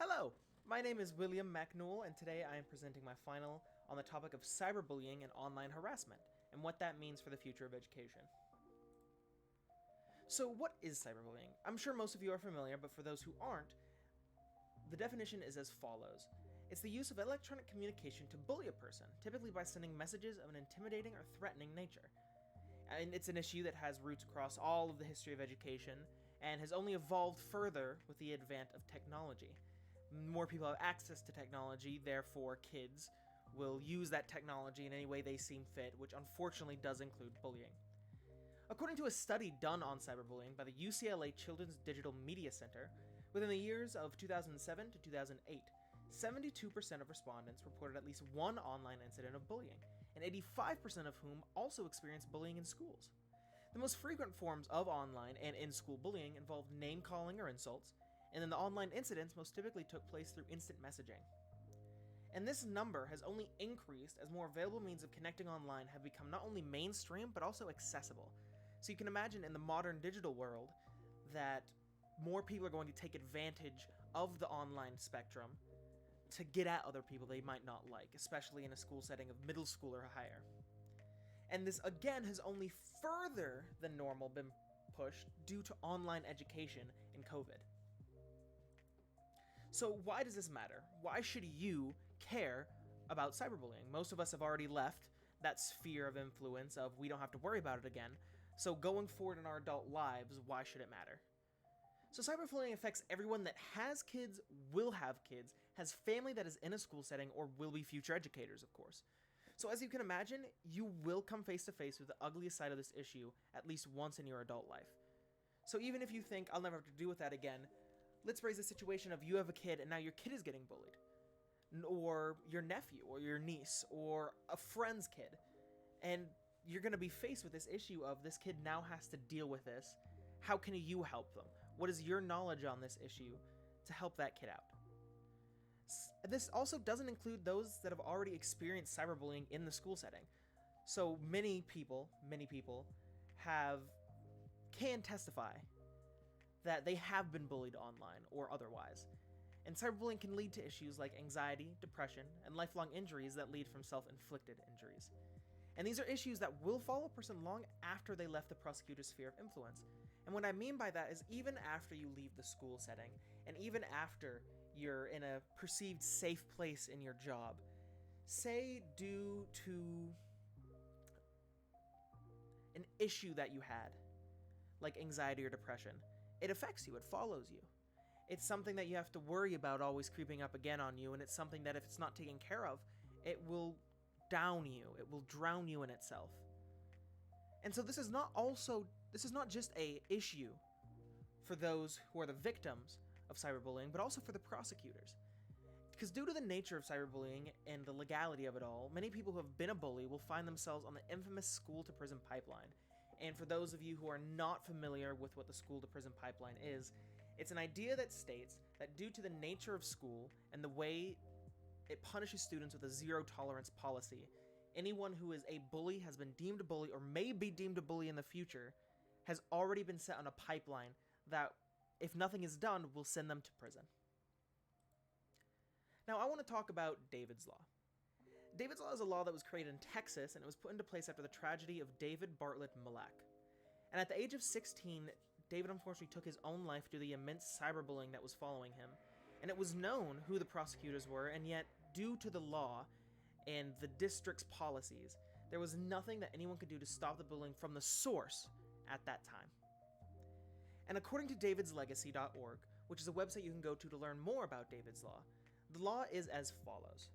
Hello, my name is William McNewell, and today I am presenting my final on the topic of cyberbullying and online harassment, and what that means for the future of education. So what is cyberbullying? I'm sure most of you are familiar, but for those who aren't, the definition is as follows. It's the use of electronic communication to bully a person, typically by sending messages of an intimidating or threatening nature. And it's an issue that has roots across all of the history of education, and has only evolved further with the advent of technology. More people have access to technology, therefore kids will use that technology in any way they seem fit, which unfortunately does include bullying. According to a study done on cyberbullying by the UCLA Children's Digital Media Center, within the years of 2007 to 2008, 72% of respondents reported at least one online incident of bullying, and 85% of whom also experienced bullying in schools. The most frequent forms of online and in-school bullying involved name-calling or insults, and then the online incidents most typically took place through instant messaging. And this number has only increased as more available means of connecting online have become not only mainstream, but also accessible. So you can imagine in the modern digital world that more people are going to take advantage of the online spectrum to get at other people they might not like, especially in a school setting of middle school or higher. And this again has only further than normal been pushed due to online education and COVID. So why does this matter? Why should you care about cyberbullying? Most of us have already left that sphere of influence of we don't have to worry about it again. So going forward in our adult lives, why should it matter? So cyberbullying affects everyone that has kids, will have kids, has family that is in a school setting, or will be future educators, of course. So as you can imagine, you will come face to face with the ugliest side of this issue at least once in your adult life. So even if you think, I'll never have to deal with that again, let's raise a situation of you have a kid and now your kid is getting bullied. Or your nephew, or your niece, or a friend's kid. And you're going to be faced with this issue of this kid now has to deal with this. How can you help them? What is your knowledge on this issue to help that kid out? This also doesn't include those that have already experienced cyberbullying in the school setting. So many people can testify that they have been bullied online or otherwise. And cyberbullying can lead to issues like anxiety, depression, and lifelong injuries that lead from self-inflicted injuries. And these are issues that will follow a person long after they left the prosecutor's sphere of influence. And what I mean by that is even after you leave the school setting, and even after you're in a perceived safe place in your job, say due to an issue that you had, like anxiety or depression, it affects you, it follows you. It's something that you have to worry about always creeping up again on you, and it's something that if it's not taken care of, it will down you, it will drown you in itself. And so this is not just a issue for those who are the victims of cyberbullying, but also for the prosecutors. Because due to the nature of cyberbullying and the legality of it all, many people who have been a bully will find themselves on the infamous school-to-prison pipeline. And for those of you who are not familiar with what the school-to-prison pipeline is, it's an idea that states that due to the nature of school and the way it punishes students with a zero-tolerance policy, anyone who is a bully, has been deemed a bully, or may be deemed a bully in the future, has already been set on a pipeline that, if nothing is done, will send them to prison. Now, I want to talk about David's Law. David's Law is a law that was created in Texas, and it was put into place after the tragedy of David Bartlett Malak. And at the age of 16, David unfortunately took his own life due to the immense cyberbullying that was following him. And it was known who the prosecutors were, and yet, due to the law and the district's policies, there was nothing that anyone could do to stop the bullying from the source at that time. And according to davidslegacy.org, which is a website you can go to learn more about David's Law, the law is as follows.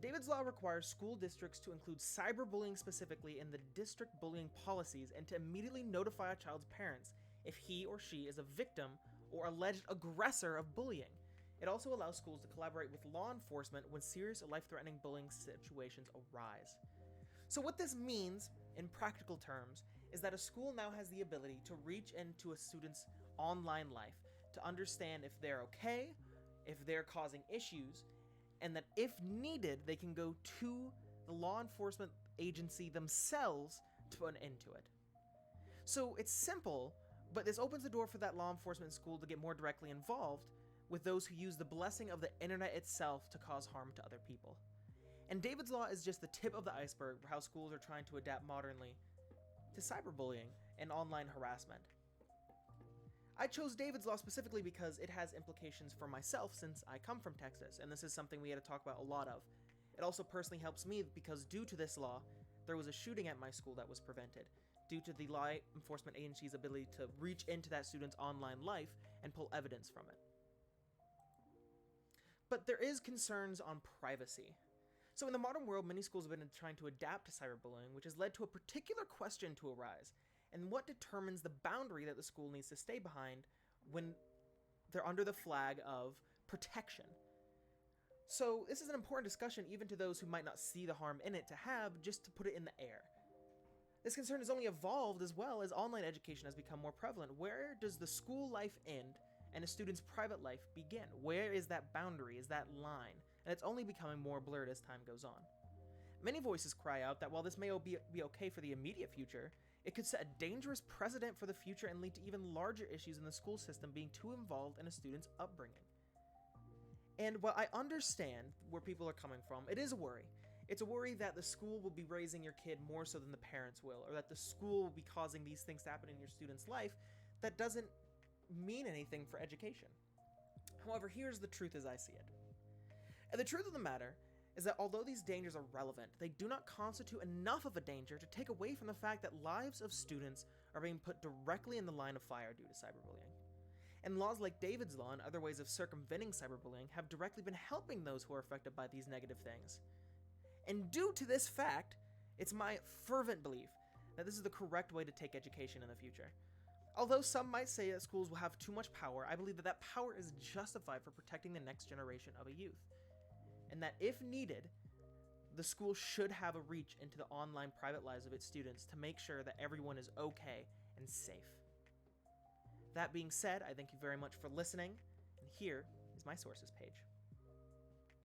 David's Law requires school districts to include cyberbullying specifically in the district bullying policies and to immediately notify a child's parents if he or she is a victim or alleged aggressor of bullying. It also allows schools to collaborate with law enforcement when serious or life-threatening bullying situations arise. So what this means, in practical terms, is that a school now has the ability to reach into a student's online life to understand if they're okay, if they're causing issues, and that if needed, they can go to the law enforcement agency themselves to put an end to it. So it's simple, but this opens the door for that law enforcement school to get more directly involved, with those who use the blessing of the internet itself to cause harm to other people. And David's Law is just the tip of the iceberg for how schools are trying to adapt modernly to cyberbullying and online harassment. I chose David's Law specifically because it has implications for myself since I come from Texas, and this is something we had to talk about a lot of. It also personally helps me because due to this law, there was a shooting at my school that was prevented, due to the law enforcement agency's ability to reach into that student's online life and pull evidence from it. But there is concerns on privacy. So in the modern world, many schools have been trying to adapt to cyberbullying, which has led to a particular question to arise. And what determines the boundary that the school needs to stay behind when they're under the flag of protection? So this is an important discussion even to those who might not see the harm in it to have, just to put it in the air. This concern has only evolved as well as online education has become more prevalent. Where does the school life end and a student's private life begin? Where is that boundary? Is that line? And it's only becoming more blurred as time goes on. Many voices cry out that while this may be okay for the immediate future, it could set a dangerous precedent for the future and lead to even larger issues in the school system being too involved in a student's upbringing. And while I understand where people are coming from, it is a worry. It's a worry that the school will be raising your kid more so than the parents will, or that the school will be causing these things to happen in your student's life that doesn't mean anything for education. However, here's the truth as I see it. And the truth of the matter is that although these dangers are relevant, they do not constitute enough of a danger to take away from the fact that lives of students are being put directly in the line of fire due to cyberbullying. And laws like David's Law and other ways of circumventing cyberbullying have directly been helping those who are affected by these negative things. And due to this fact, it's my fervent belief that this is the correct way to take education in the future. Although some might say that schools will have too much power, I believe that that power is justified for protecting the next generation of a youth. And that if needed, the school should have a reach into the online private lives of its students to make sure that everyone is okay and safe. That being said, I thank you very much for listening, and here is my sources page.